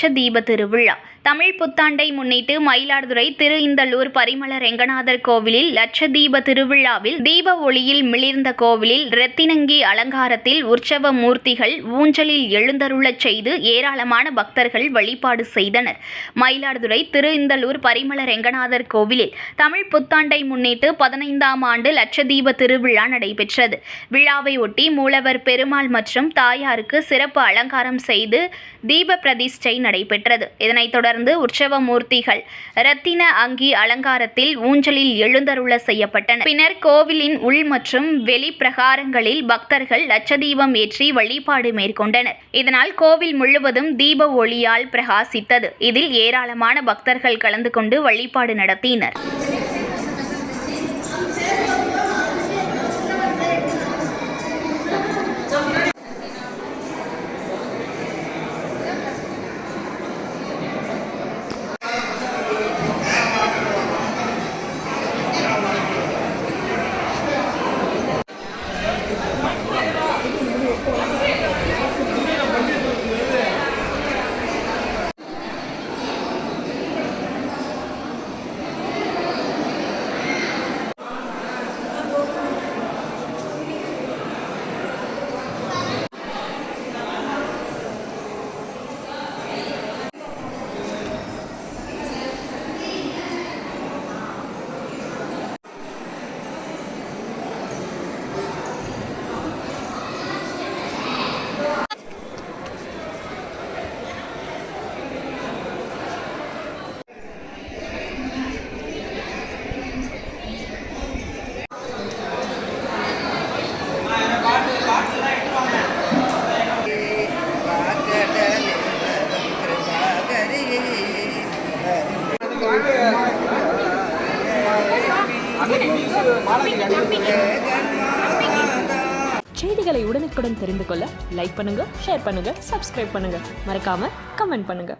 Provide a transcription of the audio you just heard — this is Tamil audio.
லட்சதீப திருவிழா. தமிழ் புத்தாண்டை முன்னிட்டு மயிலாடுதுறை திரு இந்தளூர் பரிமள ரெங்கநாதர் கோவிலில் லட்சதீப திருவிழாவில் தீப ஒளியில் மிளிர்ந்த கோவிலில் இரத்தினங்கி அலங்காரத்தில் உற்சவ மூர்த்திகள் ஊஞ்சலில் எழுந்தருளச் செய்து ஏராளமான பக்தர்கள் வழிபாடு செய்தனர். மயிலாடுதுறை திரு இந்தளூர் பரிமள ரெங்கநாதர் கோவிலில் தமிழ் புத்தாண்டை முன்னிட்டு 15ஆம் ஆண்டு லட்சதீப திருவிழா நடைபெற்றது. விழாவை ஒட்டி மூலவர் பெருமாள் மற்றும் தாயாருக்கு சிறப்பு அலங்காரம் செய்து தீப பிரதிஷ்டை நடைபெற்றது. இதனைத் தொடர்ந்து உற்சவ மூர்த்திகள் இரத்தின அங்கி அலங்காரத்தில் ஊஞ்சலில் எழுந்தருள செய்யப்பட்டனர். பின்னர் கோவிலின் உள் மற்றும் வெளி பிரகாரங்களில் பக்தர்கள் லட்சதீபம் ஏற்றி வழிபாடு மேற்கொண்டனர். இதனால் கோவில் முழுவதும் தீப ஒளியால் பிரகாசித்தது. இதில் ஏராளமான பக்தர்கள் கலந்து கொண்டு வழிபாடு நடத்தினர். செய்திகளை உடனுக்குடன் தெரிந்து கொள்ள லைக் பண்ணுங்க, ஷேர் பண்ணுங்க, சப்ஸ்கிரைப் பண்ணுங்க, மறக்காம கமெண்ட் பண்ணுங்க.